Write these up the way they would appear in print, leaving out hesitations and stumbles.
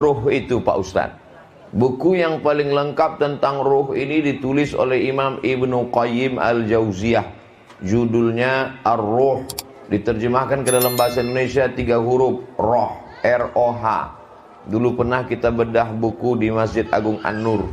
Ruh itu Pak Ustaz. Buku yang paling lengkap tentang ruh ini ditulis oleh Imam Ibnu Qayyim Al-Jauziyah. Judulnya Ar-Ruh. Diterjemahkan ke dalam bahasa Indonesia 3 huruf, Roh, R-O-H. Dulu pernah kita bedah buku di Masjid Agung An-Nur.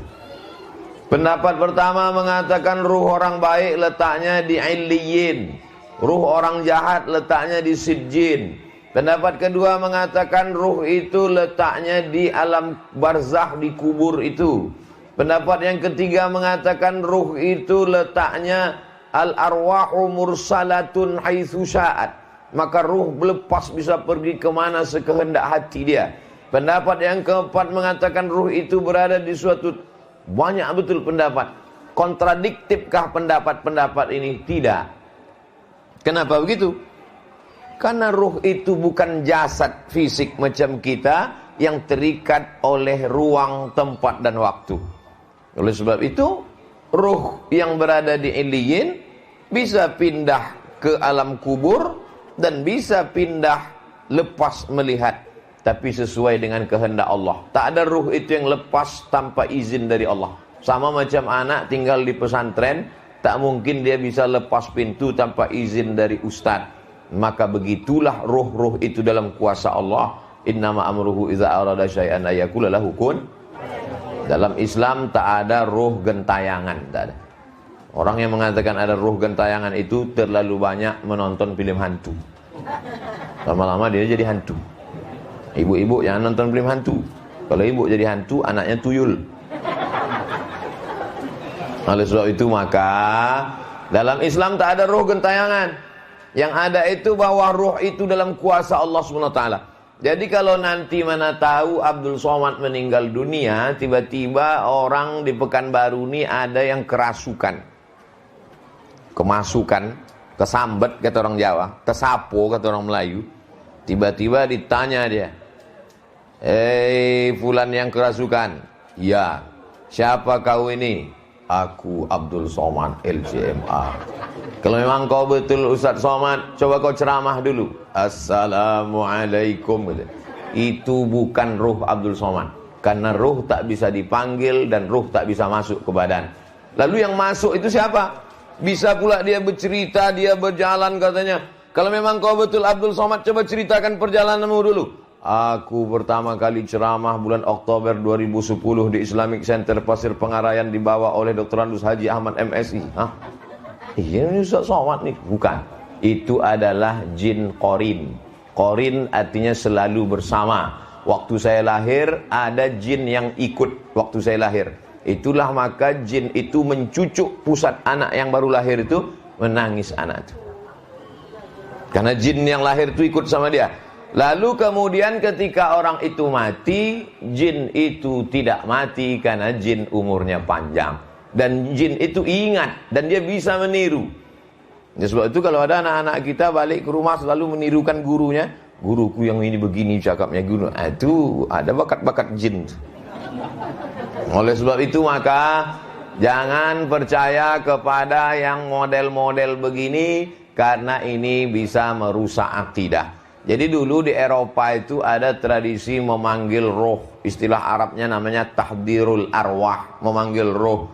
Pendapat pertama mengatakan ruh orang baik letaknya di Illiyin. Ruh orang jahat letaknya di Sijjin. Pendapat kedua mengatakan ruh itu letaknya di alam barzakh, di kubur itu. Pendapat yang ketiga mengatakan ruh itu letaknya al-arwahu mursalatun haitsu sya'at. Maka ruh lepas bisa pergi kemana sekehendak hati dia. Pendapat yang keempat mengatakan ruh itu berada di suatu, banyak betul pendapat. Kontradiktifkah pendapat-pendapat ini? Tidak. Kenapa begitu? Karena ruh itu bukan jasad fisik macam kita yang terikat oleh ruang, tempat, dan waktu. Oleh sebab itu, ruh yang berada di Illiyin bisa pindah ke alam kubur dan bisa pindah lepas melihat, tapi sesuai dengan kehendak Allah. Tak ada ruh itu yang lepas tanpa izin dari Allah. Sama macam anak tinggal di pesantren, tak mungkin dia bisa lepas pintu tanpa izin dari ustaz. Maka begitulah ruh-ruh itu dalam kuasa Allah. Innama amruhu idza arada syai'an ayaqula lahu kun. Dalam Islam tak ada ruh gentayangan, tak ada. Orang yang mengatakan ada ruh gentayangan itu terlalu banyak menonton film hantu. Lama-lama dia jadi hantu. Ibu-ibu jangan nonton film hantu. Kalau ibu jadi hantu, anaknya tuyul. Oleh sebab itu maka dalam Islam tak ada ruh gentayangan. Yang ada itu bahwa ruh itu dalam kuasa Allah SWT. Jadi kalau nanti mana tahu Abdul Somad meninggal dunia, tiba-tiba orang di Pekanbaru ini ada yang kerasukan, kemasukan, kesambet kata orang Jawa, kesapo kata orang Melayu. Tiba-tiba ditanya dia, fulan yang kerasukan. Ya, siapa kau ini? Aku Abdul Somad LCMA. Kalau memang kau betul Ustaz Somad, coba kau ceramah dulu. Assalamualaikum. Itu bukan ruh Abdul Somad. Karena ruh tak bisa dipanggil dan ruh tak bisa masuk ke badan. Lalu yang masuk itu siapa? Bisa pula dia bercerita, dia berjalan katanya. Kalau memang kau betul Abdul Somad, coba ceritakan perjalananmu dulu. Aku pertama kali ceramah bulan Oktober 2010 di Islamic Center Pasir Pengarayan dibawa oleh Dr. Andus Haji Ahmad MSI. Hah? Iya ini Ustaz Somad nih. Bukan. Itu adalah jin Qorin. Qorin artinya selalu bersama. Waktu saya lahir ada jin yang ikut waktu saya lahir. Itulah maka jin itu mencucuk pusat anak yang baru lahir itu, menangis anak itu. Karena jin yang lahir itu ikut sama dia. Lalu kemudian ketika orang itu mati, jin itu tidak mati karena jin umurnya panjang. Dan jin itu ingat dan dia bisa meniru. Ya, sebab itu kalau ada anak-anak kita balik ke rumah selalu menirukan gurunya. Guruku yang ini begini cakapnya guru. Itu ada bakat-bakat jin. Oleh sebab itu maka jangan percaya kepada yang model-model begini, karena ini bisa merusak akidah. Jadi dulu di Eropa itu ada tradisi memanggil roh. Istilah Arabnya namanya tahdirul arwah, memanggil roh.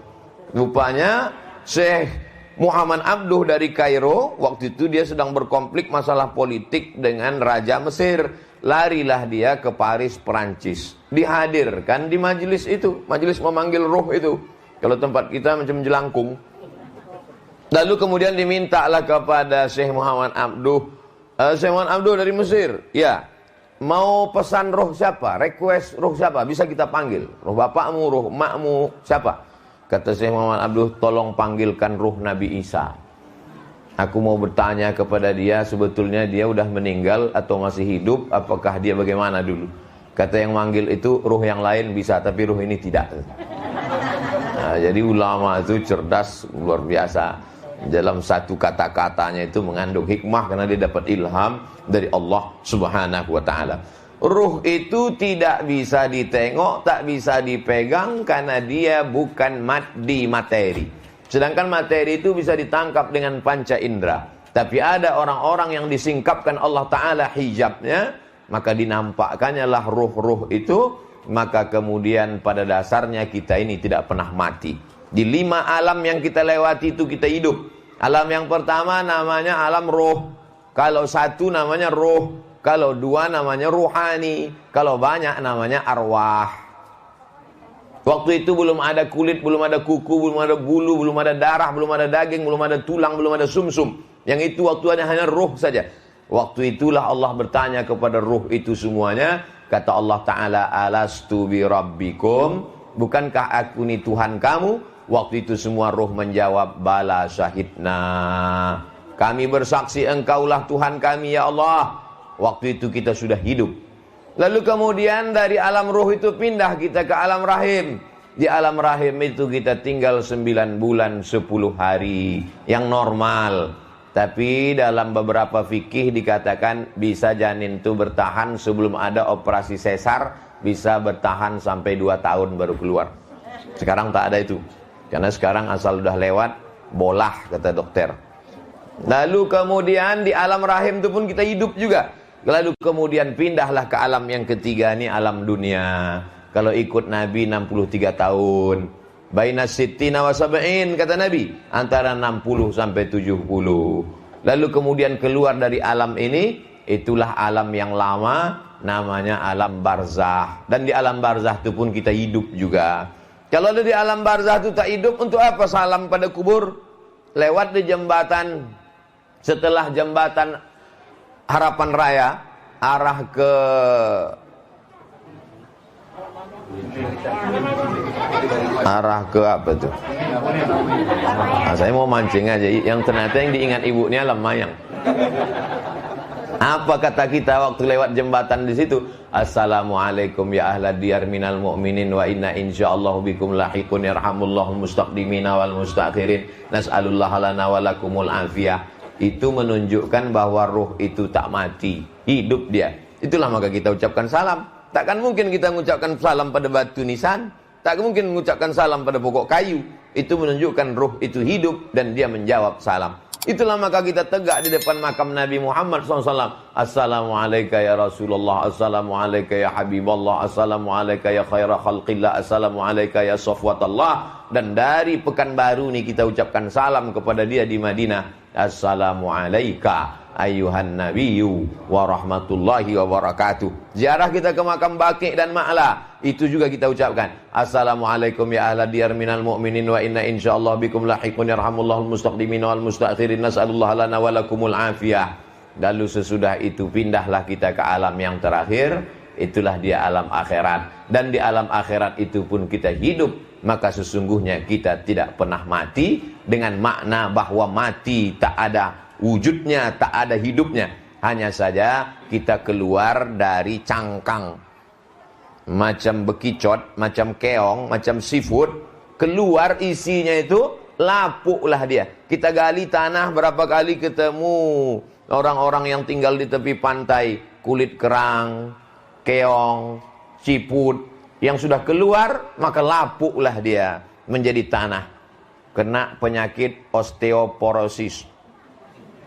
Rupanya Syekh Muhammad Abduh dari Kairo, waktu itu dia sedang berkonflik masalah politik dengan Raja Mesir. Larilah dia ke Paris, Perancis. Dihadirkan di majelis itu, majelis memanggil roh itu. Kalau tempat kita macam jelangkung. Lalu kemudian dimintalah kepada Syekh Muhammad Abduh, Syekh Muhammad Abduh dari Mesir, ya, mau pesan roh siapa? Request roh siapa? Bisa kita panggil. Roh bapakmu, roh emakmu, siapa? Kata Syekh Muhammad Abduh, tolong panggilkan roh Nabi Isa. Aku mau bertanya kepada dia, sebetulnya dia udah meninggal atau masih hidup? Apakah dia bagaimana dulu? Kata yang manggil itu, roh yang lain bisa, tapi roh ini tidak. Nah, jadi ulama itu cerdas luar biasa. Dalam satu kata-katanya itu mengandung hikmah karena dia dapat ilham dari Allah Subhanahu wa taala. Ruh itu tidak bisa ditengok, tak bisa dipegang karena dia bukan maddi materi. Sedangkan materi itu bisa ditangkap dengan panca indera. Tapi ada orang-orang yang disingkapkan Allah taala hijabnya, maka dinampakkannya lah ruh-ruh itu maka kemudian pada dasarnya kita ini tidak pernah mati. Di 5 alam yang kita lewati itu kita hidup. Alam yang pertama namanya alam roh. Kalau 1 namanya roh, kalau 2 namanya ruhani, kalau banyak namanya arwah. Waktu itu belum ada kulit, belum ada kuku, belum ada bulu, belum ada darah, belum ada daging, belum ada tulang, belum ada sumsum. Yang itu waktu hanya roh saja. Waktu itulah Allah bertanya kepada roh itu semuanya. Kata Allah Ta'ala, alastu bi rabbikum, bukankah aku ini Tuhan kamu? Waktu itu semua roh menjawab, bala syahidna, kami bersaksi engkaulah Tuhan kami ya Allah. Waktu itu kita sudah hidup. Lalu kemudian dari alam roh itu pindah kita ke alam rahim. Di alam rahim itu kita tinggal 9 bulan 10 hari yang normal. Tapi dalam beberapa fikih dikatakan bisa janin itu bertahan sebelum ada operasi sesar, bisa bertahan sampai 2 tahun baru keluar. Sekarang tak ada itu. Karena sekarang asal udah lewat, bolah kata dokter. Lalu kemudian di alam rahim itu pun kita hidup juga. Lalu kemudian pindahlah ke alam yang ketiga, ini alam dunia. Kalau ikut Nabi 63 tahun. Baina sittina wa sab'in kata Nabi, antara 60 sampai 70. Lalu kemudian keluar dari alam ini, itulah alam yang lama, namanya alam barzah. Dan di alam barzah itu pun kita hidup juga. Kalau di alam barzah itu tak hidup, untuk apa salam pada kubur? Lewat di jembatan, setelah jembatan Harapan Raya, arah ke apa tuh? Nah, saya mau mancing aja. Yang ternyata yang diingat ibunya Alam Mayang. Apa kata kita waktu lewat jembatan di situ? Assalamualaikum ya ahlad diyar minal mu'minin wa inna insyaallah bikum lahiqun yarhamullahul mustaqdimina wal mustakhirin nas'alullaha lana wa lakumul afiyah. Itu menunjukkan bahwa ruh itu tak mati, hidup dia. Itulah maka kita ucapkan salam. Takkan mungkin kita mengucapkan salam pada batu nisan, tak mungkin mengucapkan salam pada pokok kayu. Itu menunjukkan ruh itu hidup dan dia menjawab salam. Itulah maka kita tegak di depan makam Nabi Muhammad SAW. Assalamualaikum ya Rasulullah, Assalamualaikum ya Habiballah, Assalamualaikum ya khaira khalqillah, Assalamualaikum ya safwatallah. Dan dari Pekanbaru ini kita ucapkan salam kepada dia di Madinah. Assalamualaikum ayuhan nabiyyu wa rahmatullahi wa barakatuh. Ziarah kita ke makam Baqi dan Ma'la, itu juga kita ucapkan Assalamualaikum ya ahla diyar minal mu'minin wa inna insyaallah bikum lahiqun yarhamullahul mustaqdimin wal mustakhirin nas'alullaha lana wa lakumul afiyah. Lalu sesudah itu pindahlah kita ke alam yang terakhir, itulah dia alam akhirat. Dan di alam akhirat itu pun kita hidup. Maka sesungguhnya kita tidak pernah mati, dengan makna bahwa mati tak ada wujudnya, tak ada hidupnya. Hanya saja kita keluar dari cangkang, macam bekicot, macam keong, macam seafood. Keluar isinya itu lapuklah dia. Kita gali tanah, berapa kali ketemu orang-orang yang tinggal di tepi pantai, kulit kerang, keong, siput. Yang sudah keluar, maka lapuklah dia menjadi tanah. Kena penyakit osteoporosis.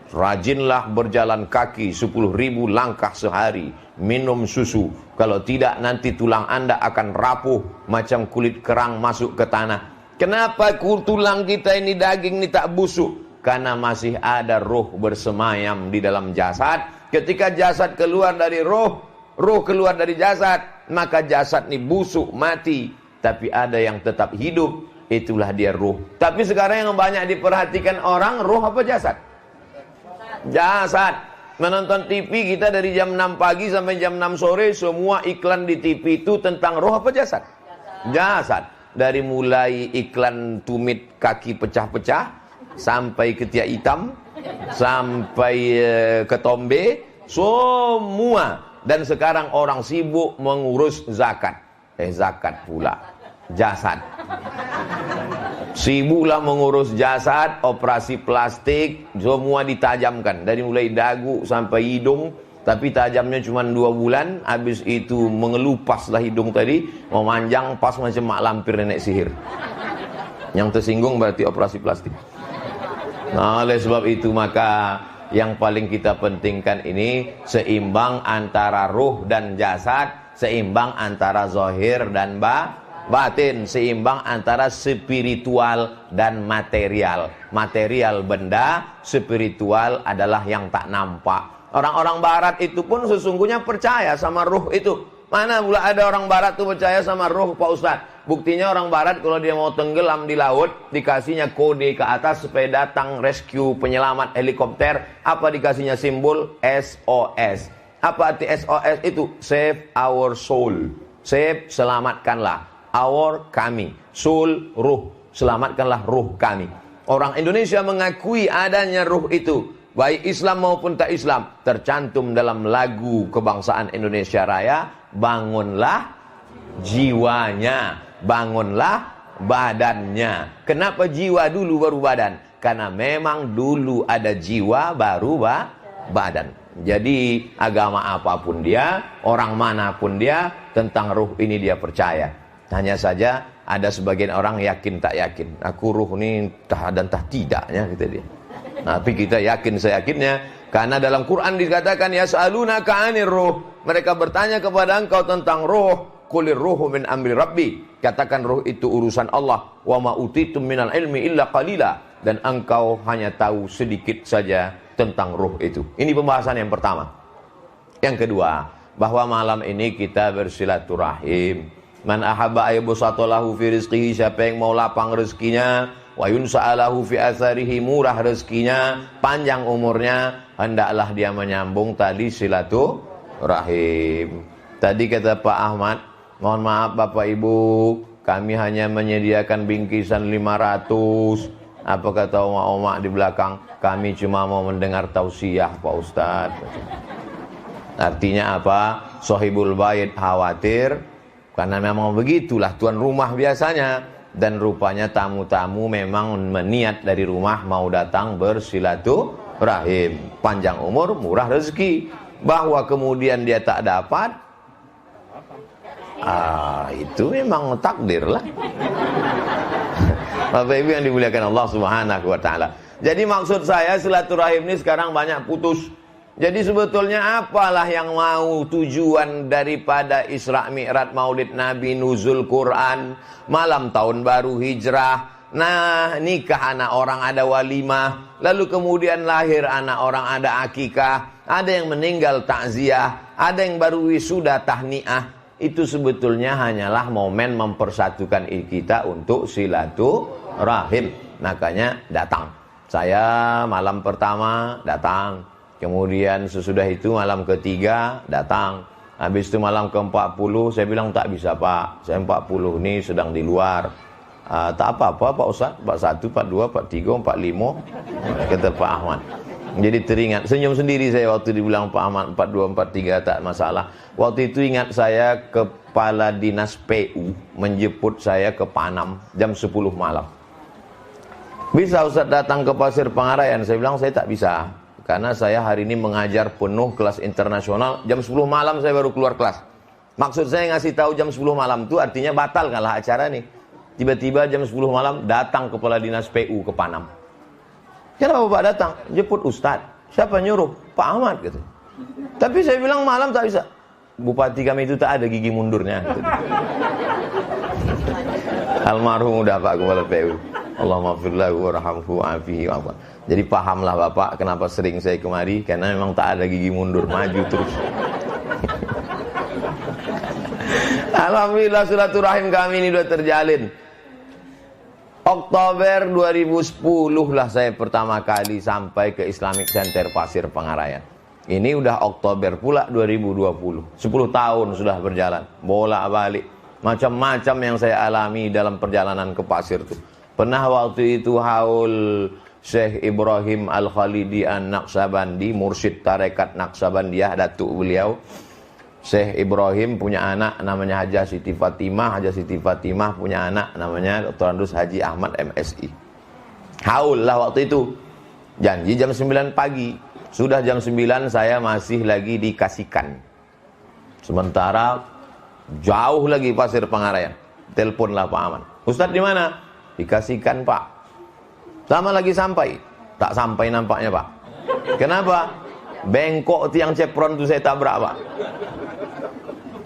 Rajinlah berjalan kaki 10.000 langkah sehari. Minum susu. Kalau tidak nanti tulang Anda akan rapuh macam kulit kerang masuk ke tanah. Kenapa tulang kita ini, daging ini tak busuk? Karena masih ada roh bersemayam di dalam jasad. Ketika jasad keluar dari roh keluar dari jasad, maka jasad ini busuk, mati. Tapi ada yang tetap hidup, itulah dia roh. Tapi sekarang yang banyak diperhatikan orang, roh apa jasad? Jasad. Menonton TV kita dari jam 6 pagi sampai jam 6 sore, semua iklan di TV itu tentang roh apa jasad? Jasad. Dari mulai iklan tumit kaki pecah-pecah, sampai ketiak hitam, sampai ketombe, semua. Dan sekarang orang sibuk mengurus zakat. Zakat pula. Jasad. Sibuklah mengurus jasad, operasi plastik, semua ditajamkan. Dari mulai dagu sampai hidung. Tapi tajamnya cuma 2 bulan. Habis itu mengelupaslah hidung tadi. Memanjang pas macam mak lampir nenek sihir. Yang tersinggung berarti operasi plastik. Nah, oleh sebab itu maka yang paling kita pentingkan ini seimbang antara ruh dan jasad. Seimbang antara zahir dan batin, seimbang antara spiritual dan material. Material benda, spiritual adalah yang tak nampak. Orang-orang barat itu pun sesungguhnya percaya sama ruh itu. Mana pula ada orang barat tuh percaya sama ruh, Pak Ustadz? Buktinya orang barat kalau dia mau tenggelam di laut, dikasihnya kode ke atas supaya datang rescue penyelamat helikopter. Apa dikasihnya simbol? SOS. Apa arti SOS itu? Save our soul. Save, selamatkanlah. Our, kami. Soul, ruh. Selamatkanlah ruh kami. Orang Indonesia mengakui adanya ruh itu. Baik Islam maupun tak Islam. Tercantum dalam lagu kebangsaan Indonesia Raya. Bangunlah jiwanya. Bangunlah badannya. Kenapa jiwa dulu baru badan? Karena memang dulu ada jiwa baru badan. Jadi agama apapun dia, orang manapun dia, tentang ruh ini dia percaya. Hanya saja ada sebagian orang yakin tak yakin. Aku ruh ini tah dan tah tidaknya, kata dia. Tapi kita yakin seyakinnya, karena dalam Quran dikatakan yas'alunaka 'anir ruh. Mereka bertanya kepada engkau tentang ruh. Qulir ruhu min amri rabbi. Katakan ruh itu urusan Allah. Wa ma utitum minal ilmi illa qalila. Dan engkau hanya tahu sedikit saja tentang ruh itu. Ini pembahasan yang pertama. Yang kedua, bahwa malam ini kita bersilaturahim. Man ahabba ayyubsatalahu fi rizqihi, siapa yang mau lapang rezekinya, wa yunsa'alahu fi atharihi, murah rezekinya, panjang umurnya, hendaklah dia menyambung tali silaturahim. Tadi kata Pak Ahmad, mohon maaf Bapak Ibu, kami hanya menyediakan bingkisan 500. Apa kata oma-oma di belakang? Kami cuma mau mendengar tausiah Pak Ustadz. Artinya apa? Sohibul bait khawatir, karena memang begitulah tuan rumah biasanya. Dan rupanya tamu-tamu memang meniat dari rumah mau datang bersilaturahim. Panjang umur, murah rezeki. Bahwa kemudian dia tak dapat, itu memang takdir lah. Bapak Ibu yang dimuliakan Allah Subhanahu wa taala. Jadi maksud saya silaturahim ini sekarang banyak putus. Jadi sebetulnya apalah yang mau tujuan daripada Isra Mi'raj Maulid Nabi, nuzul Quran, malam tahun baru hijrah. Nah, nikah anak orang ada walimah, lalu kemudian lahir anak orang ada akikah, ada yang meninggal takziah, ada yang baru wisuda tahniah. Itu sebetulnya hanyalah momen mempersatukan kita untuk silaturahim. Makanya datang. Saya malam pertama datang. Kemudian sesudah itu malam ketiga datang. Habis itu malam ke-40 saya bilang tak bisa Pak. Saya 40 ini sedang di luar. Tak apa-apa Pak Ustaz. 41, 42, 43, 45. Kata Pak Ahmad. Jadi teringat, senyum sendiri saya waktu dibilang Pak Ahmad 42, 43 tak masalah. Waktu itu ingat saya kepala dinas PU menjemput saya ke Panam jam 10 malam. Bisa Ustaz datang ke Pasir Pangarayan? Saya bilang saya tak bisa. Karena saya hari ini mengajar penuh kelas internasional. Jam 10 malam saya baru keluar kelas. Maksud saya ngasih tahu jam 10 malam itu artinya batal kalah acara nih. Tiba-tiba jam 10 malam datang kepala dinas PU ke Panam. Kenapa Bapak datang? Jemput Ustadz. Siapa nyuruh? Pak Ahmad gitu. Tapi saya bilang malam tak bisa. Bupati kami itu tak ada gigi mundurnya gitu. Almarhum udah Pak Kepala PU. Allahumma firlahu warhamhu wa'afihi wa'afwa. Jadi pahamlah Bapak kenapa sering saya kemari. Karena memang tak ada gigi mundur. Maju terus. Alhamdulillah silaturahim kami ini sudah terjalin. Oktober 2010 lah saya pertama kali sampai ke Islamic Center Pasir Pangarayan. Ini udah Oktober pula 2020. 10 tahun sudah berjalan. Bolak-balik. Macam-macam yang saya alami dalam perjalanan ke pasir itu. Pernah waktu itu haul Syekh Ibrahim Al-Khalidi An-Naqsabandi, mursyid tarekat Naqsabandiyah, datuk beliau. Syekh Ibrahim punya anak namanya Hajah Siti Fatimah. Hajah Siti Fatimah punya anak namanya Dr. Andus Haji Ahmad MSI. Haul lah waktu itu. Janji jam 9 pagi. Sudah jam 9 saya masih lagi dikasihkan. Sementara jauh lagi Pasir Pangarayan. Teleponlah Pak Aman. Ustadz di mana? Dikasihkan Pak. Lama lagi sampai. Tak sampai nampaknya Pak. Kenapa? Bengkok tiang cepron itu saya tabrak Pak.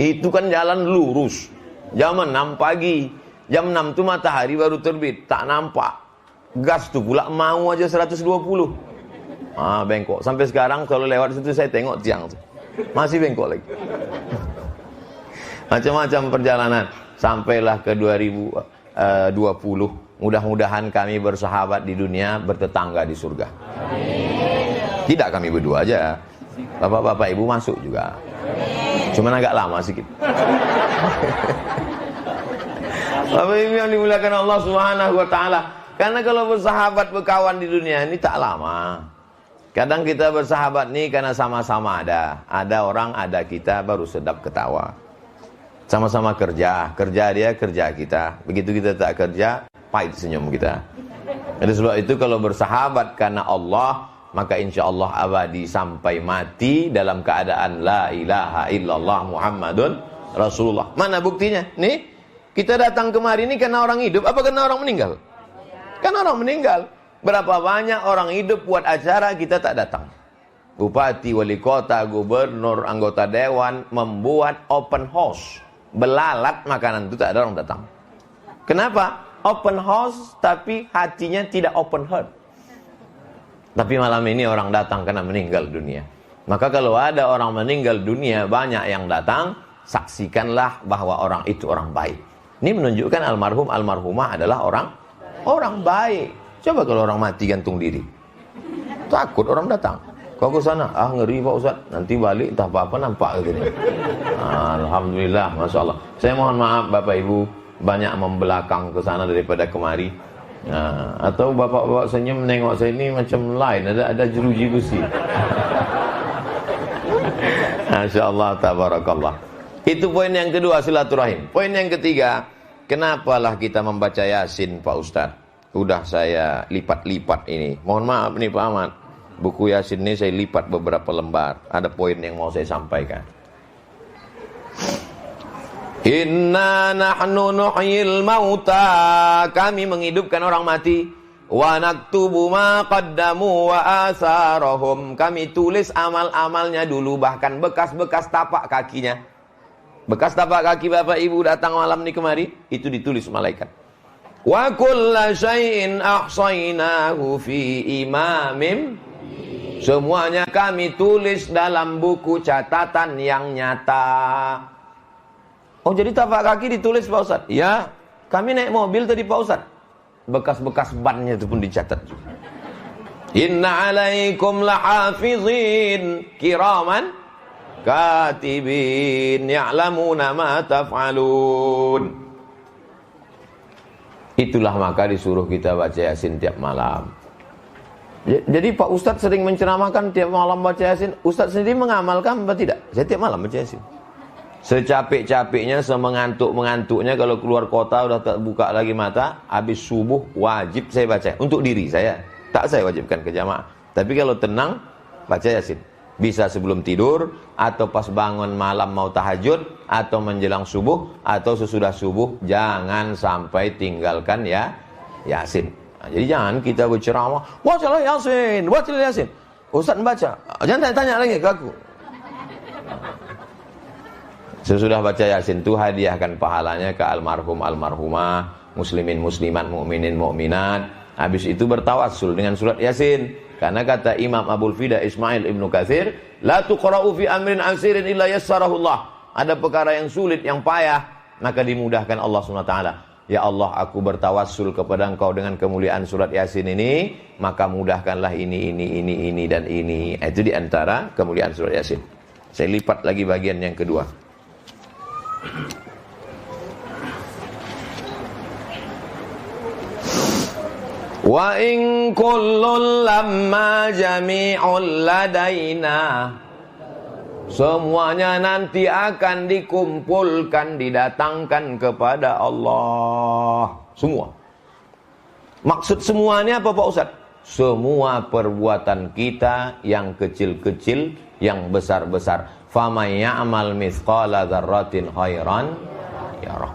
Itu kan jalan lurus. Jam 6 pagi. Jam 6 tuh matahari baru terbit, tak nampak. Gas tuh pula mau aja 120. Bengkok. Sampai sekarang kalau lewat situ saya tengok tiang tuh. Masih bengkok lagi. Macam-macam perjalanan. Sampailah ke 2020. Mudah-mudahan kami bersahabat di dunia, bertetangga di surga. Tidak kami berdua aja. Bapak-bapak ibu masuk juga. Cuman agak lama sedikit. Bapak ibu yang dimuliakan Allah Subhanahu wa taala. Karena kalau bersahabat berkawan di dunia ini tak lama. Kadang kita bersahabat nih karena sama-sama ada. Ada orang, ada kita, baru sedap ketawa. Sama-sama kerja dia, kerja kita. Begitu kita tak kerja, pahit senyum kita. Jadi sebab itu kalau bersahabat karena Allah, maka insya Allah abadi sampai mati dalam keadaan la ilaha illallah Muhammadun Rasulullah. Mana buktinya? Nih, kita datang kemari ini karena orang hidup, apa karena orang meninggal? Karena orang meninggal. Berapa banyak orang hidup buat acara kita tak datang. Bupati, wali kota, gubernur, anggota dewan membuat open house. Belalat makanan itu tak ada orang datang. Kenapa? Open house tapi hatinya tidak open heart. Tapi malam ini orang datang karena meninggal dunia. Maka kalau ada orang meninggal dunia banyak yang datang, saksikanlah bahwa orang itu orang baik. Ini menunjukkan almarhum almarhumah adalah orang baik. Coba kalau orang mati gantung diri, takut orang datang. Kau ke sana, ngeri Pak Ustaz. Nanti balik entah apa-apa nampak gitu. Alhamdulillah, masya Allah. Saya mohon maaf Bapak Ibu banyak membelakang ke sana daripada kemari. Atau bapak-bapak senyum menengok saya ini macam lain, ada jeruji besi. Masya Allah, tabarakallah. Itu poin yang kedua, silaturahim. Poin yang ketiga, kenapalah kita membaca Yasin Pak Ustaz? Udah saya lipat-lipat ini. Mohon maaf nih Pak Ahmad. Buku Yasin ini saya lipat beberapa lembar. Ada poin yang mau saya sampaikan. Inna nahnu nuhyil mauta. Kami menghidupkan orang mati. Wa naktubu ma qaddamu wa asarahum. Kami tulis amal-amalnya dulu, bahkan bekas-bekas tapak kakinya. Bekas tapak kaki Bapak Ibu datang malam ini kemari, itu ditulis malaikat. Wa kulla syai'in ahsaynahu fi imamim. Semuanya kami tulis dalam buku catatan yang nyata. Oh, jadi tapak kaki ditulis Pak Ustaz? Ya, kami naik mobil tadi Pak Ustaz. Bekas-bekas bannya itu pun dicatat. Inna alaikum lahafizin kiraman katibin ya'lamuna ma taf'alun. Itulah maka disuruh kita baca Yasin tiap malam. Jadi Pak Ustadz sering menceramahkan tiap malam baca Yasin. Ustadz sendiri mengamalkan apa tidak? Saya tiap malam baca Yasin. Secapek-capeknya, semengantuk-mengantuknya, kalau keluar kota udah tak buka lagi mata, habis subuh wajib saya baca. Untuk diri saya, tak saya wajibkan ke jamaah. Tapi kalau tenang, baca Yasin. Bisa sebelum tidur, atau pas bangun malam mau tahajud, atau menjelang subuh, atau sesudah subuh. Jangan sampai tinggalkan ya Yasin. Jadi jangan kita berceramah, bacalah Yasin, bacalah Yasin. Ustaz baca, jangan tanya lagi ke aku. Sesudah baca Yasin itu hadiahkan pahalanya ke almarhum almarhumah, muslimin muslimat, mukminin mukminat. Habis itu bertawassul dengan surat Yasin. Karena kata Imam Abul Fida Ismail Ibnu Katsir, la tuqra'u fi amrin asirin illa yassarahullah. Ada perkara yang sulit, yang payah, maka dimudahkan Allah SWT. Ya Allah, aku bertawassul kepada Engkau dengan kemuliaan surat Yasin ini, maka mudahkanlah ini dan ini. Itu di antara kemuliaan surat Yasin. Saya lipat lagi bagian yang kedua. Wa in kullun lamma jami'ul ladaina. Semuanya nanti akan dikumpulkan, didatangkan kepada Allah. Semua. Maksud semuanya apa Pak Ustaz? Semua perbuatan kita, yang kecil-kecil, yang besar-besar. Faman ya'mal mithqala dzarratin khairan yarah.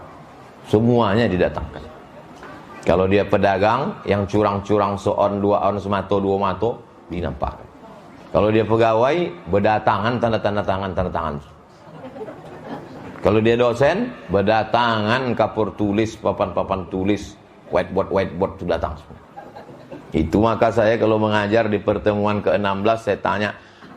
Semuanya didatangkan. Kalau dia pedagang yang curang-curang seon, dua on, semato, dua mato, dinampakkan. Kalau dia pegawai, berdatangan tanda tangan. Kalau dia dosen, berdatangan kapur tulis, papan-papan tulis, whiteboard itu datang semua. Itu maka saya kalau mengajar di pertemuan ke-16 saya tanya,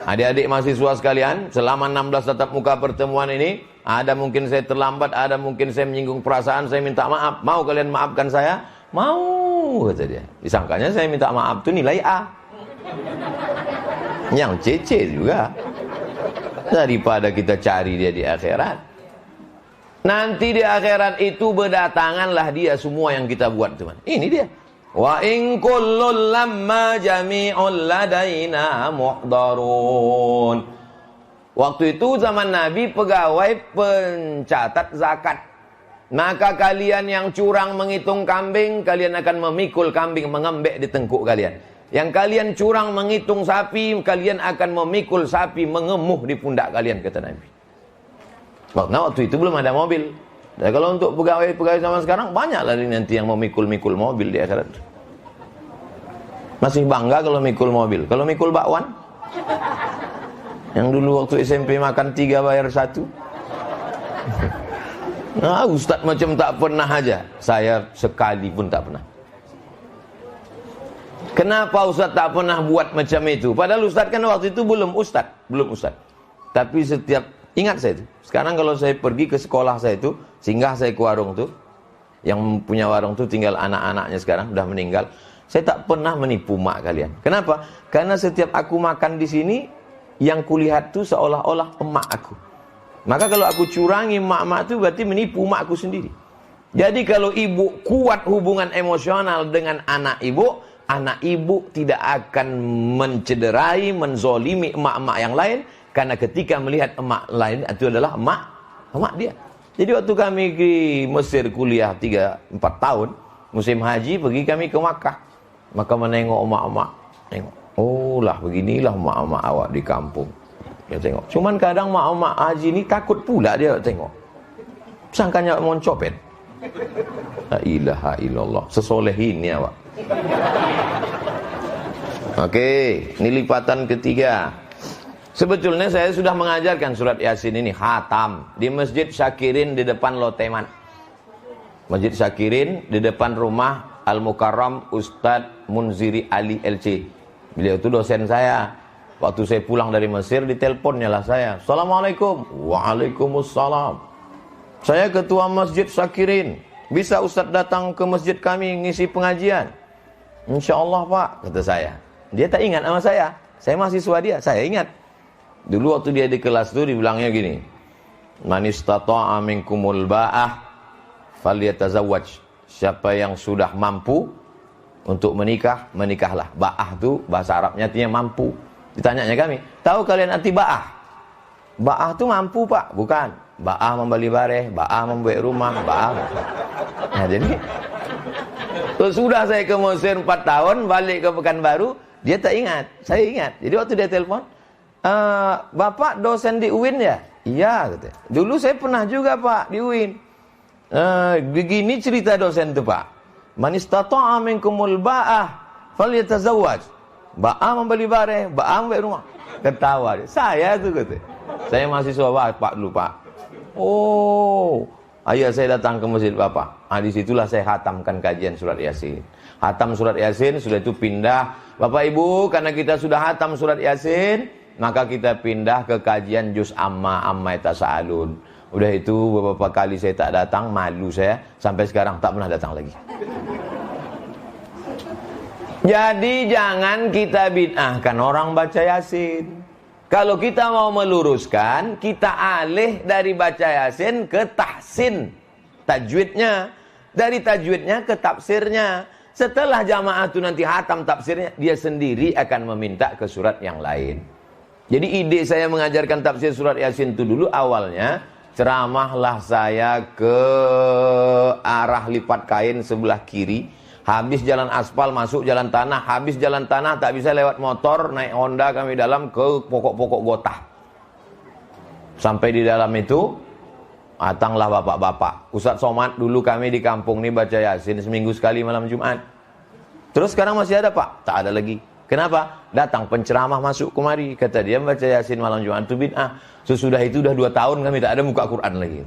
adik-adik mahasiswa sekalian, selama 16 tatap muka pertemuan ini, ada mungkin saya terlambat, ada mungkin saya menyinggung perasaan, saya minta maaf. Mau kalian maafkan saya? Mau, kata dia. Disangkanya saya minta maaf itu nilai A. Yang CC juga. Daripada kita cari dia di akhirat. Nanti di akhirat itu berdatanganlah dia semua yang kita buat, teman. Ini dia. Wa in kullul lamma jami'un ladaina muhdarun. Waktu itu zaman Nabi pegawai pencatat zakat. Maka kalian yang curang menghitung kambing, kalian akan memikul kambing mengembek di tengkuk kalian. Yang kalian curang menghitung sapi, kalian akan memikul sapi mengemuh di pundak kalian, kata Nabi. Nah, waktu itu belum ada mobil. Dan kalau untuk pegawai-pegawai zaman sekarang, banyaklah nanti yang memikul-mikul mobil di akhirat. Masih bangga kalau mikul mobil. Kalau mikul bakwan, yang dulu waktu SMP makan 3 bayar 1. Nah, Ustaz macam tak pernah aja. Saya sekali pun tak pernah. Kenapa Ustaz tak pernah buat macam itu? Padahal Ustaz kan waktu itu belum Ustaz. Tapi setiap, ingat saya itu, sekarang kalau saya pergi ke sekolah saya itu, singgah saya ke warung itu, yang punya warung itu tinggal anak-anaknya sekarang, sudah meninggal. Saya tak pernah menipu mak kalian. Kenapa? Karena setiap aku makan di sini, yang kulihat itu seolah-olah emak aku. Maka kalau aku curangi mak-mak itu berarti menipu mak aku sendiri. Jadi kalau ibu kuat hubungan emosional dengan anak ibu tidak akan mencederai, menzolimi emak-emak yang lain. Karena ketika melihat emak lain, itu adalah emak dia. Jadi waktu kami di Mesir kuliah 3-4 tahun, musim haji pergi kami ke Makkah. Maka menengok emak-emak, tengok, oh lah beginilah emak-emak awak di kampung. Dia tengok. Cuman kadang emak-emak haji ni takut pula dia tengok. Sangkanya mau copet. La ilaha illallah. Sesoleh ini awak. Oke, ini lipatan ketiga. Sebetulnya saya sudah mengajarkan surat Yasin ini khatam di Masjid Syakirin di depan Loteman. Masjid Syakirin di depan rumah Al-Mukarram Ustadz Munziri Ali LC. Beliau itu dosen saya. Waktu saya pulang dari Mesir, diteleponnya lah saya. Assalamualaikum. Waalaikumsalam. Saya ketua Masjid Syakirin. Bisa Ustadz datang ke masjid kami ngisi pengajian? Insyaallah Pak, kata saya. Dia tak ingat sama saya. Saya mahasiswa dia, saya ingat. Dulu waktu dia di kelas itu dibilangnya gini. Man istata'a minkumul ba'ah falyatazawwaj. Siapa yang sudah mampu untuk menikah, menikahlah. Ba'ah itu bahasa Arabnya artinya mampu. Ditanyanya kami, tahu kalian arti ba'ah? Ba'ah itu mampu Pak, bukan. Ba'ah membeli bareh, ba'ah membuat rumah, ba'ah. Nah jadi sudah saya ke Mesir 4 tahun, balik ke Pekanbaru, dia tak ingat, saya ingat. Jadi waktu dia telepon, Bapak dosen di UIN ya? Iya, katanya. Dulu saya pernah juga Pak di UIN. Begini cerita dosen itu Pak. Man istata'a minkumul ba'ah falyatazawwaj. Ba'ah membeli bareh, ba'ah membeli rumah. Ketawa dia. Saya tuh katanya. Saya mahasiswa Pak dulu Pak. Oh, ayo saya datang ke masjid Bapak. Di situlah saya khatamkan kajian surat Yasin. Khatam surat Yasin, sudah itu pindah. Bapak Ibu, karena kita sudah khatam surat Yasin, maka kita pindah ke kajian juz amma yatasaalun. Udah itu beberapa kali saya tak datang, malu saya, sampai sekarang tak pernah datang lagi. Jadi jangan kita bid'ahkan orang baca Yasin. Kalau kita mau meluruskan, kita alih dari baca Yasin ke tahsin tajwidnya, dari tajwidnya ke tafsirnya. Setelah jamaah itu nanti hatam tafsirnya, dia sendiri akan meminta ke surat yang lain. Jadi ide saya mengajarkan tafsir surat Yasin itu dulu awalnya, ceramahlah saya ke arah lipat kain sebelah kiri. Habis jalan aspal, masuk jalan tanah. Habis jalan tanah, tak bisa lewat motor. Naik Honda kami dalam ke pokok-pokok gotah. Sampai di dalam itu, datanglah bapak-bapak. Ustaz Somad dulu kami di kampung ini baca Yasin seminggu sekali malam Jumat. Terus sekarang masih ada Pak? Tak ada lagi. Kenapa? Datang penceramah masuk kemari, kata dia baca Yasin malam Jumat itu bid'ah. Sesudah itu udah 2 tahun kami tak ada muka Quran lagi.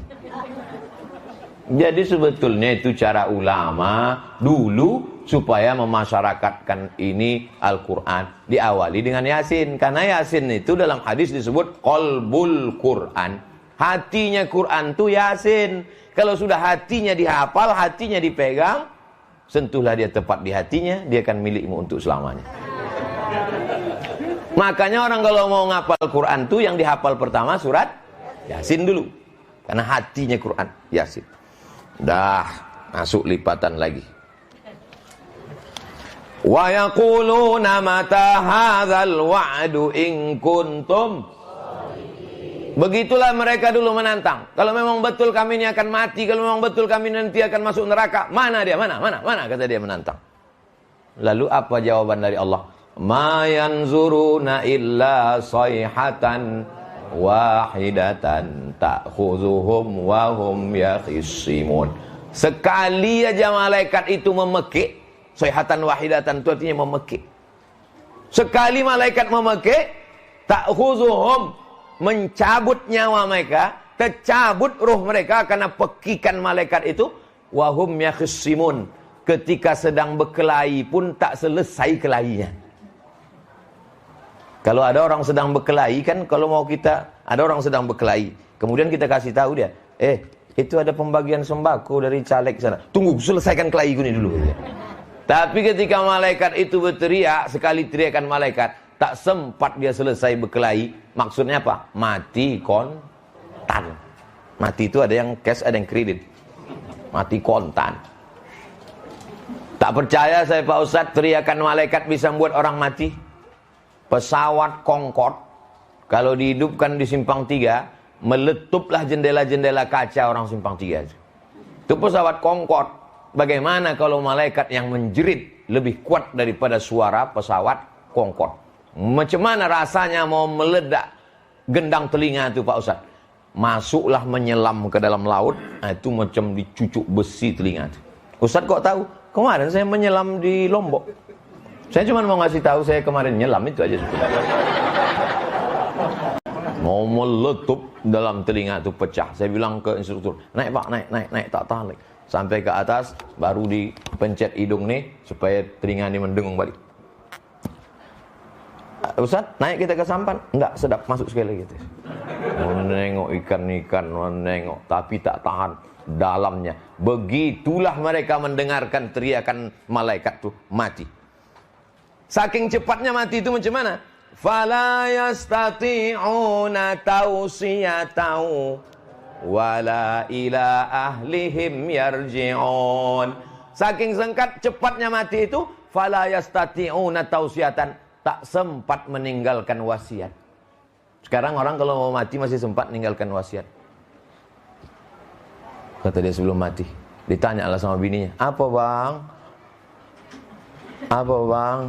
Jadi sebetulnya itu cara ulama dulu supaya memasyarakatkan ini Al-Quran diawali dengan Yasin. Karena Yasin itu dalam hadis disebut qalbul Quran. Hatinya Quran itu Yasin. Kalau sudah hatinya dihafal, hatinya dipegang, sentuhlah dia tepat di hatinya, dia akan milikmu untuk selamanya. Makanya orang kalau mau ngapal Quran tuh yang dihafal pertama surat Yasin dulu. Karena hatinya Quran Yasin. Dah masuk lipatan lagi. Wa yaquluna mata hadzal wa'du in kuntum. Begitulah mereka dulu menantang. Kalau memang betul kami ini akan mati, kalau memang betul kami nanti akan masuk neraka, mana dia? Mana kata dia menantang. Lalu apa jawaban dari Allah? Ma yanzuruna illa sayhatan wahidatan ta'khuzuhum wa hum yakhisimun. Sekali aja malaikat itu memekik, sayhatan wahidatan itu artinya memekik. Sekali malaikat memekik, ta'khuzuhum, mencabut nyawa mereka, tercabut ruh mereka karena pekikan malaikat itu, wa hum yakhisimun. Ketika sedang berkelahi pun tak selesai kelahinya. Kalau ada orang sedang berkelahi kan, kalau mau kita, ada orang sedang berkelahi, kemudian kita kasih tahu dia, itu ada pembagian sembako dari caleg sana. Tunggu, selesaikan kelahiku ini dulu. Tapi ketika malaikat itu berteriak, sekali teriakan malaikat, tak sempat dia selesai berkelahi. Maksudnya apa? Mati kontan. Mati itu ada yang cash, ada yang kredit. Mati kontan. Tak percaya saya Pak Ustadz, teriakan malaikat bisa membuat orang mati? Pesawat Concorde kalau dihidupkan di Simpang 3, meletuplah jendela-jendela kaca orang Simpang 3 itu. Itu pesawat Concorde. Bagaimana kalau malaikat yang menjerit lebih kuat daripada suara pesawat Concorde? Macam mana rasanya mau meledak gendang telinga itu Pak Ustaz? Masuklah menyelam ke dalam laut, itu macam dicucuk besi telinga itu. Ustaz kok tahu? Kemarin saya menyelam di Lombok. Saya cuma mau ngasih tahu saya kemarin nyelam, itu aja. Mau meletup dalam telinga itu pecah. Saya bilang ke instruktur, naik Pak, naik, tak tahan. Sampai ke atas, baru dipencet hidung nih, supaya telinga ini mendengung balik. Ustaz, naik kita ke sampan? Enggak, sedap, masuk sekali lagi. Menengok ikan-ikan, menengok, tapi tak tahan dalamnya. Begitulah mereka mendengarkan teriakan malaikat tuh, mati. Saking cepatnya mati itu macam mana? Fala yastati'una tawsiyatan wala ila ahlihim yarji'un. Saking cepatnya mati itu, fala yastati'una tawsiyatan, tak sempat meninggalkan wasiat. Sekarang orang kalau mau mati masih sempat meninggalkan wasiat. Kata dia sebelum mati, ditanya Allah sama bininya, apa bang? Apa bang?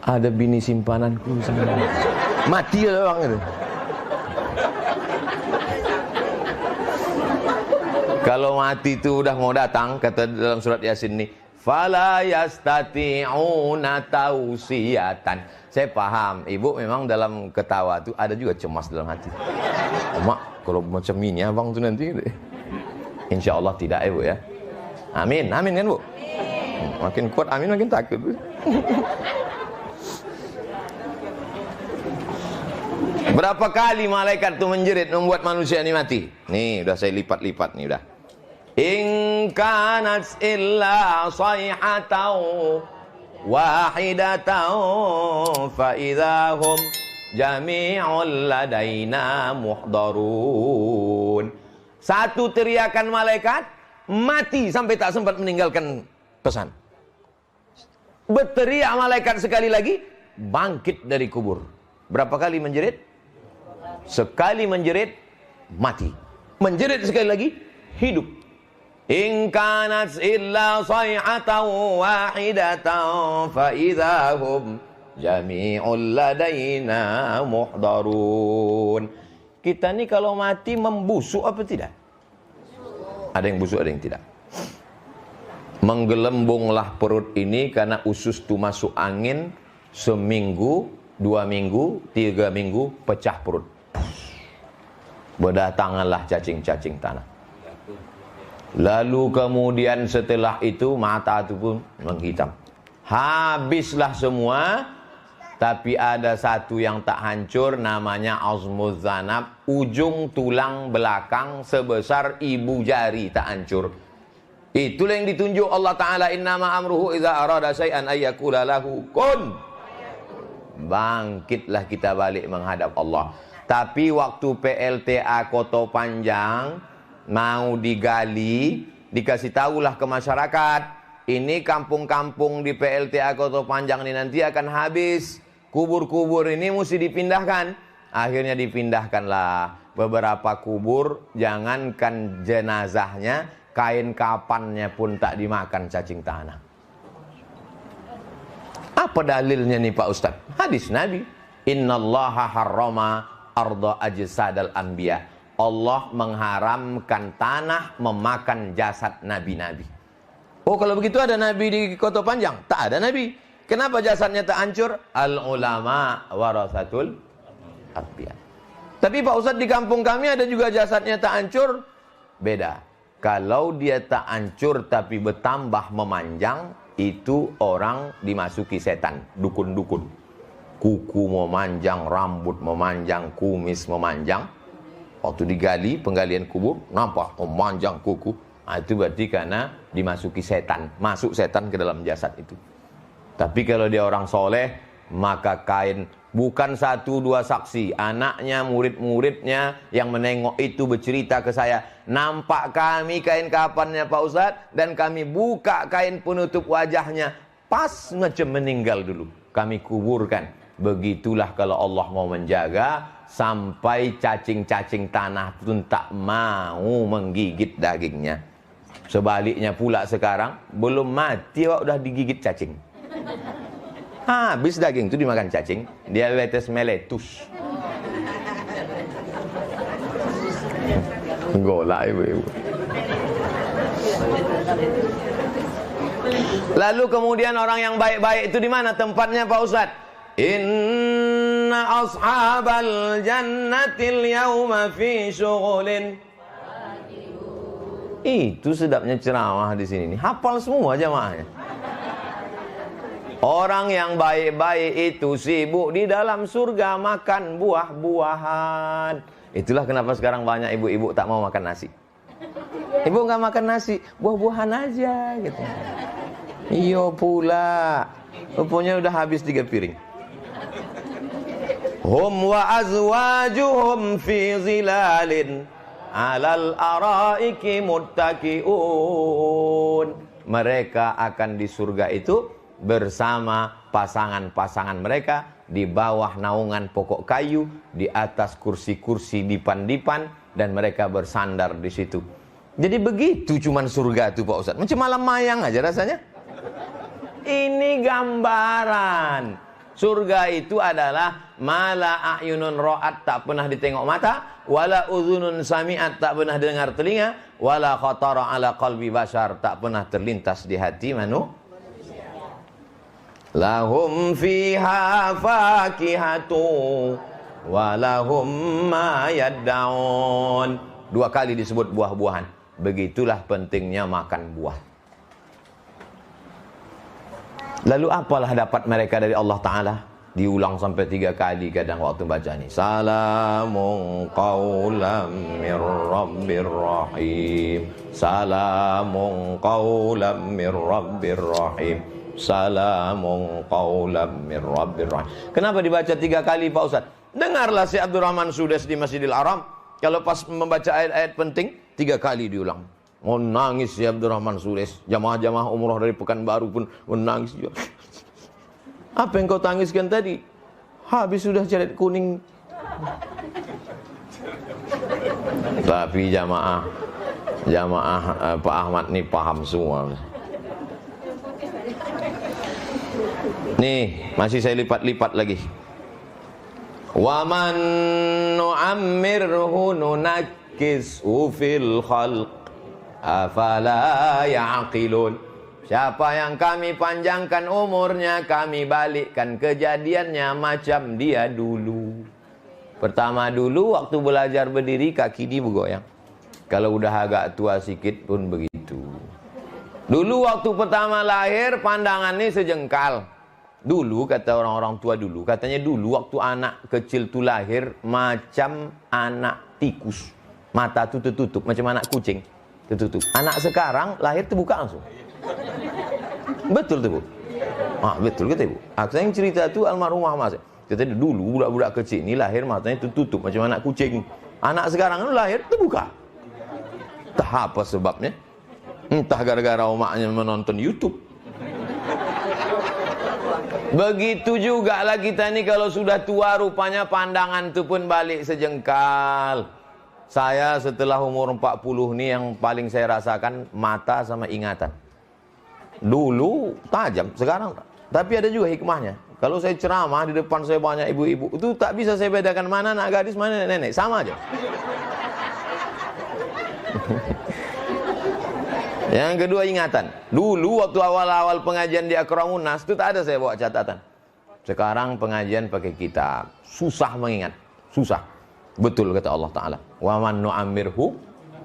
Ada bini simpananku sana. Mati lah bang itu. Kalau mati itu udah mau datang, kata dalam surat Yasin ini, fala yastati'una tausiyatan. Saya paham, ibu memang dalam ketawa itu ada juga cemas dalam hati. Mak, kalau macam ini abang tuh nanti, insya Allah tidak ibu ya. Amin, amin kan bu? Makin kuat amin, makin takut. Berapa kali malaikat itu menjerit membuat manusia ini mati? Nih, udah saya lipat-lipat nih udah. In kanat illa sayhatan wahidatan fa idahum jami'un ladaina muhdarun. Satu teriakan malaikat, mati sampai tak sempat meninggalkan pesan. Berteriak malaikat sekali lagi, bangkit dari kubur. Berapa kali menjerit? Sekali menjerit, mati. Menjerit sekali lagi, hidup. In kanat illa sayhatan wahidatan fa idahum jami'un ladaina muhdarun. Kita ni kalau mati membusuk apa tidak? Ada yang busuk, ada yang tidak. Menggelembunglah perut ini karena usus itu masuk angin, seminggu, 2 minggu, 3 minggu pecah perut. Berdatanganlah cacing-cacing tanah. Lalu kemudian setelah itu mata itu pun menghitam. Habislah semua, tapi ada satu yang tak hancur, namanya azmuz zanab, ujung tulang belakang sebesar ibu jari tak hancur. Itulah yang ditunjuk Allah Ta'ala, innama amruhu idza arada syai'an ayyakula lahu kun. Bangkitlah kita balik menghadap Allah. Tapi waktu PLTA Koto Panjang mau digali, dikasih tahulah ke masyarakat, ini kampung-kampung di PLTA Koto Panjang ini nanti akan habis. Kubur-kubur ini mesti dipindahkan. Akhirnya dipindahkanlah beberapa kubur, jangankan jenazahnya, kain kapannya pun tak dimakan cacing tanah. Apa dalilnya nih Pak Ustaz? Hadis Nabi. Innallaha harrama arda ajsadal anbiya. Allah mengharamkan tanah memakan jasad nabi-nabi. Oh, kalau begitu ada nabi di Koto Panjang? Tak ada nabi. Kenapa jasadnya tak hancur? Al ulama warasatul anbiya. Tapi Pak Ustaz, di kampung kami ada juga jasadnya tak hancur. Beda. Kalau dia tak hancur tapi bertambah memanjang, itu orang dimasuki setan, dukun-dukun. Kuku memanjang, rambut memanjang, kumis memanjang. Waktu digali, penggalian kubur, nampak memanjang kuku. Nah, itu berarti karena dimasuki setan, masuk setan ke dalam jasad itu. Tapi kalau dia orang soleh, maka kain, bukan 1-2 saksi, anaknya, murid-muridnya yang menengok itu bercerita ke saya, nampak kami kain kafannya Pak Ustadz, dan kami buka kain penutup wajahnya, pas macam meninggal dulu, kami kuburkan. Begitulah kalau Allah mau menjaga, sampai cacing-cacing tanah pun tak mau menggigit dagingnya. Sebaliknya pula sekarang, belum mati kok udah digigit cacing. Habis daging itu dimakan cacing, diabetes meletus. Golak ibu-ibu. Lalu kemudian orang yang baik-baik itu di mana tempatnya Pak Ustadz? Inna ashabal jannatil yawma fi syughulin. Itu sedapnya ceramah di sini. Hafal semua jamaahnya. Orang yang baik-baik itu sibuk di dalam surga makan buah-buahan. Itulah kenapa sekarang banyak ibu-ibu tak mau makan nasi. Ibu nggak makan nasi, buah-buahan aja gitu. Iyo pula, rupanya udah habis 3 piring. Hum wa azwajuhum fi zilalin alal araiki muttaqiun. Mereka akan di surga itu bersama pasangan-pasangan mereka di bawah naungan pokok kayu, di atas kursi-kursi dipan-dipan, dan mereka bersandar di situ. Jadi begitu cuman surga itu Pak Ustadz. Macam malam mayang aja rasanya. Ini gambaran. Surga itu adalah mala a'yunun ra'at, tak pernah ditengok mata, wala udhunun sami'at, tak pernah dengar telinga, wala khatara ala qalbi bashar, tak pernah terlintas di hati manusia. Lahum fiha fakihatu walahum ma yad'un. 2 kali disebut buah-buahan. Begitulah pentingnya makan buah. Lalu apalah dapat mereka dari Allah Ta'ala? Diulang sampai 3 kali kadang waktu baca ni. Salamun qawlam mir rabbir rahim. Salamun qawlam mir rabbir rahim. Salamun qawlam mir rabbir rahim. Kenapa dibaca 3 kali Pak Ustaz? Dengarlah si Abdurrahman Sudes di Masjidil Haram, kalau pas membaca ayat-ayat penting 3 kali diulang. Oh, nangis si Abdurrahman Sudes. Jamaah-jamaah umrah dari Pekanbaru pun menangis juga. Apa yang kau tangiskan tadi? Habis sudah cadet kuning. Tapi jamaah Pak Ahmad ni paham semua. Nih, masih saya lipat-lipat lagi. Wa man nu'ammirhu nunakkishu fil khalq afala ya'qilun. Siapa yang kami panjangkan umurnya, kami balikkan kejadiannya macam dia dulu. Pertama dulu waktu belajar berdiri kaki dia bergoyang. Kalau udah agak tua sikit pun begitu. Dulu waktu pertama lahir pandangannya sejengkal. Dulu kata orang-orang tua dulu, katanya dulu waktu anak kecil tu lahir macam anak tikus. Mata tu tertutup macam anak kucing, tertutup. Anak sekarang lahir terbuka langsung. Betul tu Bu? Betul kata Ibu. Aku yang cerita tu almarhumah Mas. Kata dulu budak-budak kecil ni lahir matanya tertutup macam anak kucing. Anak sekarang tu lahir terbuka. Entah apa sebabnya. Entah gara-gara omaknya menonton YouTube. Begitu juga lah kita ni kalau sudah tua rupanya pandangan tu pun balik sejengkal. Saya setelah umur 40 ni yang paling saya rasakan mata sama ingatan. Dulu tajam, sekarang tak. Tapi ada juga hikmahnya. Kalau saya ceramah di depan saya banyak ibu-ibu, itu tak bisa saya bedakan mana anak gadis, mana nenek, sama aja. Yang kedua ingatan. Dulu waktu awal-awal pengajian di Akramun Nas itu tak ada saya bawa catatan. Sekarang pengajian pakai kitab. Susah mengingat, susah. Betul kata Allah Ta'ala. Wa man nu'ammirhu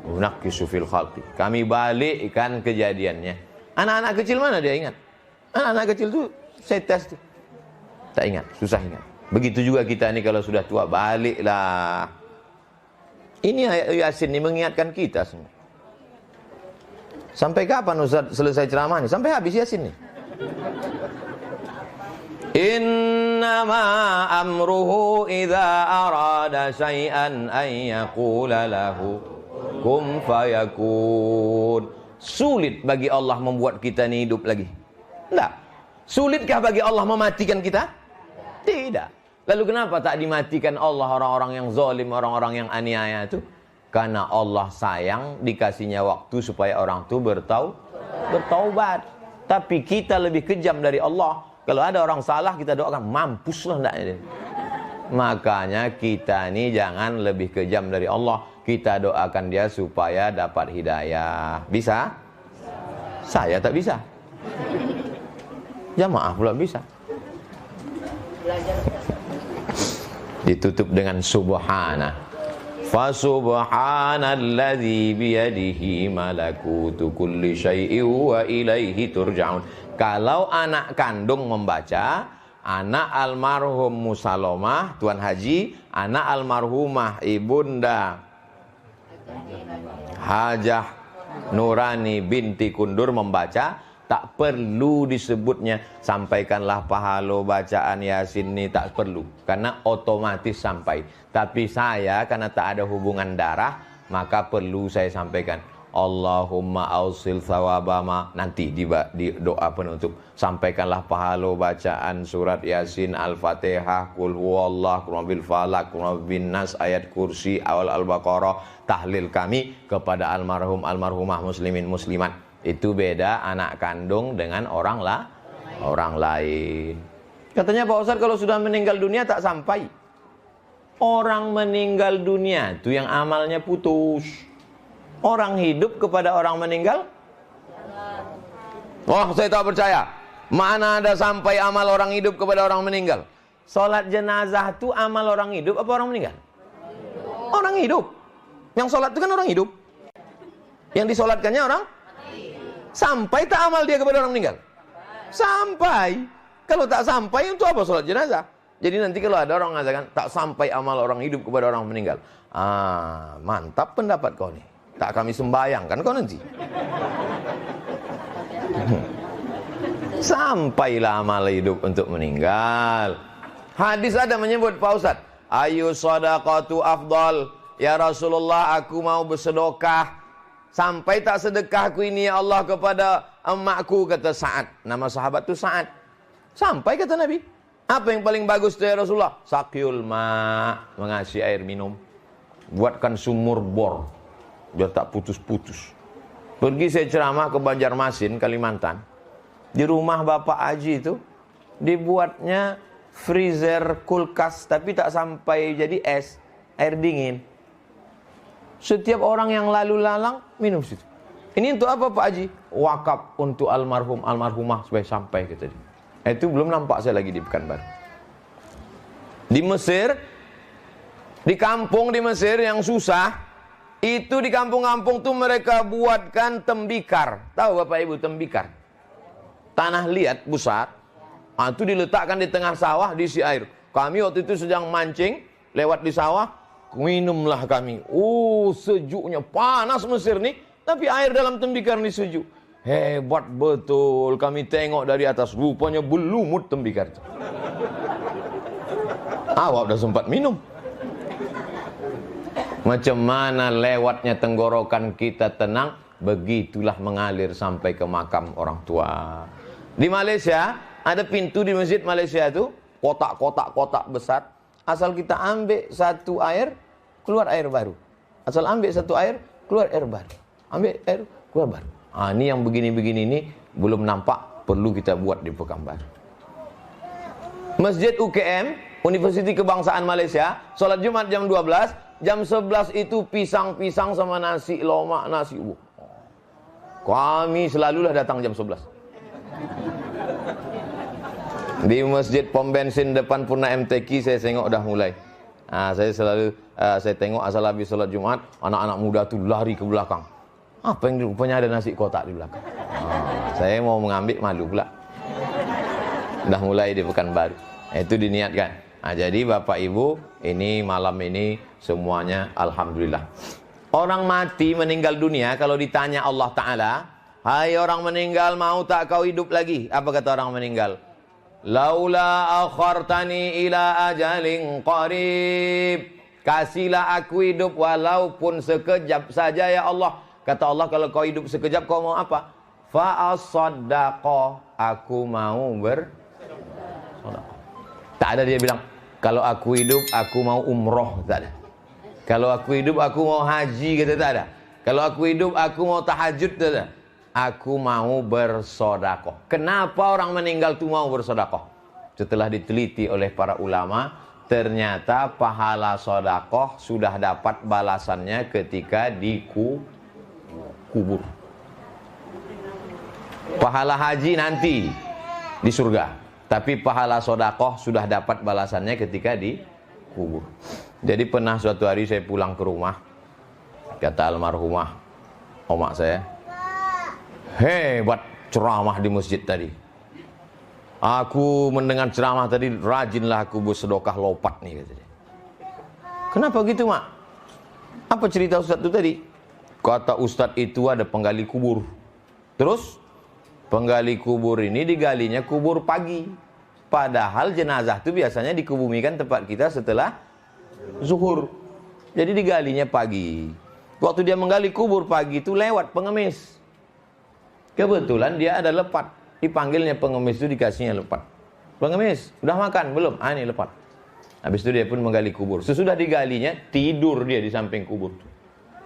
nunaqqisu fil khalqi. Kami balikkan kejadiannya. Anak-anak kecil mana dia ingat? Anak-anak kecil tu saya tes tu. Tak ingat, susah ingat. Begitu juga kita ni kalau sudah tua, baliklah. Ini ayat Yasin ni mengingatkan kita semua. Sampai kapan Ustaz selesai ceramah ni? Sampai habis Yasin ni. Innama amruhu idza arada syai'an an yaqula lahu kum fayakun. Sulit bagi Allah membuat kita ni hidup lagi. Tidak. Sulitkah bagi Allah mematikan kita? Tidak. Lalu kenapa tak dimatikan Allah orang-orang yang zalim, orang-orang yang aniaya itu? Karena Allah sayang dikasihnya waktu supaya orang itu bertaubat. Tapi kita lebih kejam dari Allah. Kalau ada orang salah kita doakan mampuslah ndaknya. Makanya kita ni jangan lebih kejam dari Allah. Kita doakan dia supaya dapat hidayah. Bisa? Saya tak bisa. Jamaah pula bisa. Ditutup dengan subhana. Fa subhanalladzi biyadihi malakutu kulli syai'in wa ilaihi turja'un. Kalau anak kandung membaca, anak almarhum Musalomah Tuan Haji, anak almarhumah Ibunda Hajah Nurani binti Kundur membaca, tak perlu disebutnya sampaikanlah pahala bacaan Yasin ini, tak perlu karena otomatis sampai. Tapi saya karena tak ada hubungan darah, maka perlu saya sampaikan Allahumma ausil thawabama. Nanti di doa penutup sampaikanlah pahala bacaan surat Yasin, Al-Fatihah, Qul huwallah, Qul bil falak, Qul bin nas, ayat kursi, awal Al-Baqarah, tahlil kami kepada almarhum almarhumah muslimin muslimat. Itu beda anak kandung dengan orang lain. Katanya Pak Ustadz kalau sudah meninggal dunia tak sampai. Orang meninggal dunia itu yang amalnya putus. Orang hidup kepada orang meninggal? Wah, saya tak percaya. Mana ada sampai amal orang hidup kepada orang meninggal? Salat jenazah itu amal orang hidup apa orang meninggal? Orang hidup. Yang salat itu kan orang hidup. Yang disolatkannya orang? Sampai tak amal dia kepada orang meninggal? Sampai. Kalau tak sampai, itu apa salat jenazah? Jadi nanti kalau ada orang mengatakan tak sampai amal orang hidup kepada orang meninggal. Mantap pendapat kau nih. Tak kami sembayangkan kau nanti. Sampailah amal hidup untuk meninggal. Hadis ada menyebut Pak Ustadz, ayu sadaqatu afdal. Ya Rasulullah, aku mau bersedekah. Sampai tak sedekahku ini ya Allah kepada emakku, kata Sa'ad. Nama sahabat itu Sa'ad. Sampai kata Nabi. Apa yang paling bagus ya Rasulullah? Sakyul ma, mengasih air minum. Buatkan sumur bor, biar tak putus-putus. Pergi saya ceramah ke Banjarmasin, Kalimantan. Di rumah Bapak Haji itu dibuatnya freezer kulkas, tapi tak sampai jadi air dingin. Setiap orang yang lalu lalang minum situ. Ini untuk apa Pak Haji? Wakaf untuk almarhum almarhumah supaya sampai ke tadi. Itu belum nampak saya lagi di Pekanbaru. Di Mesir, di kampung di Mesir yang susah, itu di kampung-kampung tuh mereka buatkan tembikar. Tahu Bapak Ibu tembikar? Tanah liat besar. Itu diletakkan di tengah sawah, diisi air. Kami waktu itu sedang mancing, lewat di sawah, minumlah kami. Sejuknya, panas Mesir nih, tapi air dalam tembikar ini sejuk. Hebat betul, kami tengok dari atas, rupanya berlumut tembikar itu. Awak udah sempat minum. Macam mana lewatnya tenggorokan kita tenang, begitulah mengalir sampai ke makam orang tua. Di Malaysia, ada pintu di masjid Malaysia itu, kotak-kotak besar. Asal kita ambil satu air, keluar air baru. Asal ambil satu air, keluar air baru. Ambil air, keluar baru. Ini yang begini-begini ini belum nampak, perlu kita buat di Pekanbaru. Masjid UKM, Universiti Kebangsaan Malaysia, sholat Jumat jam 12, jam 11 itu pisang-pisang sama nasi lomak, nasi ubuh. Kami selalulah datang jam 11. Di masjid pom bensin depan Purna MTQ saya tengok dah mulai. Saya selalu saya tengok asal habis sholat Jumat, anak-anak muda tu lari ke belakang. Apa yang rupanya ada nasi kotak di belakang. Saya mau mengambil, malu pula. Dah mulai di Pekanbaru. Itu diniatkan. Jadi Bapak Ibu, ini malam ini semuanya alhamdulillah. Orang mati meninggal dunia, kalau ditanya Allah Ta'ala, hai orang meninggal, mau tak kau hidup lagi? Apa kata orang meninggal? Laula akhartani ila ajalin qarib. Kasihlah aku hidup walaupun sekejap saja ya Allah. Kata Allah, kalau kau hidup sekejap kau mau apa? Fa'asaddaqo, aku mau bersedekah. Tak ada dia bilang, kalau aku hidup aku mau umroh, tak ada. Kalau aku hidup aku mau haji, kata tak ada. Kalau aku hidup aku mau tahajud, tak ada. Aku mau bersedekah. Kenapa orang meninggal tu mau bersedekah? Setelah diteliti oleh para ulama, ternyata pahala sedekah sudah dapat balasannya ketika dikubur. Pahala haji nanti di surga. Tapi pahala sedekah sudah dapat balasannya ketika dikubur. Jadi pernah suatu hari saya pulang ke rumah, kata almarhumah omak saya, hebat ceramah di masjid tadi. Aku mendengar ceramah tadi, rajinlah aku bersedekah lopat nih, kata dia. Kenapa gitu mak? Apa cerita ustaz itu tadi? Kata ustaz itu ada penggali kubur. Terus penggali kubur ini digalinya kubur pagi. Padahal jenazah itu biasanya dikebumikan tempat kita setelah zuhur. Jadi digalinya pagi. Waktu dia menggali kubur pagi itu lewat pengemis. Kebetulan dia ada lepat. Dipanggilnya pengemis itu, dikasihnya lepat. Pengemis, udah makan? Belum? Ini lepat. Habis itu dia pun menggali kubur. Sesudah digalinya, tidur dia di samping kubur.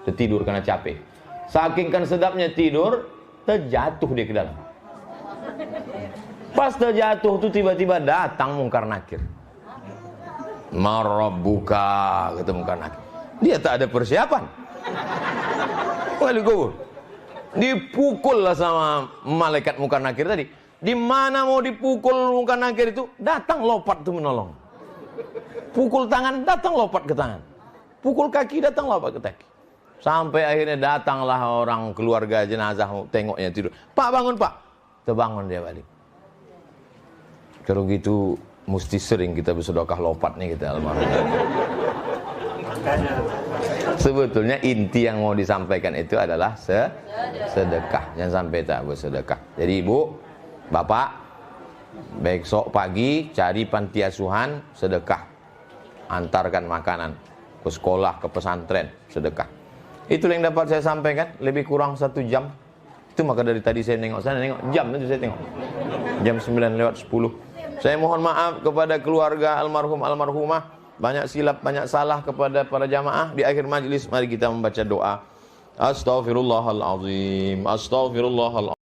Tertidur karena capek. Saking kan sedapnya tidur, terjatuh dia ke dalam. Pas terjatuh tuh tiba-tiba datang Mungkar Nakir. Marabbuka, kata Mungkar Nakir. Dia tak ada persiapan. Gali kubur. Dipukul lah sama malaikat Mungkar Nakir tadi. Di mana mau dipukul Mungkar Nakir itu, datang lopat tuh menolong. Pukul tangan, datang lopat ke tangan. Pukul kaki, datang lopat ke kaki. Sampai akhirnya datanglah orang keluarga jenazah, tengoknya tidur. Pak bangun pak. Terbangun dia balik. Kalau gitu mesti sering kita bersedekah lopat nih kita almarhum. Sebetulnya inti yang mau disampaikan itu adalah sedekah. Jangan sampai tak bersedekah. Jadi ibu, bapak, besok pagi cari panti asuhan, sedekah. Antarkan makanan ke sekolah, ke pesantren, sedekah. Itu yang dapat saya sampaikan, lebih kurang 1 jam. Itu maka dari tadi saya nengok sana, nengok jam itu saya tengok. Jam 9:10. Saya mohon maaf kepada keluarga almarhum almarhumah, banyak silap, banyak salah kepada para jamaah. Di akhir majlis mari kita membaca doa. Astaghfirullahalazim. Astaghfirullahalazim.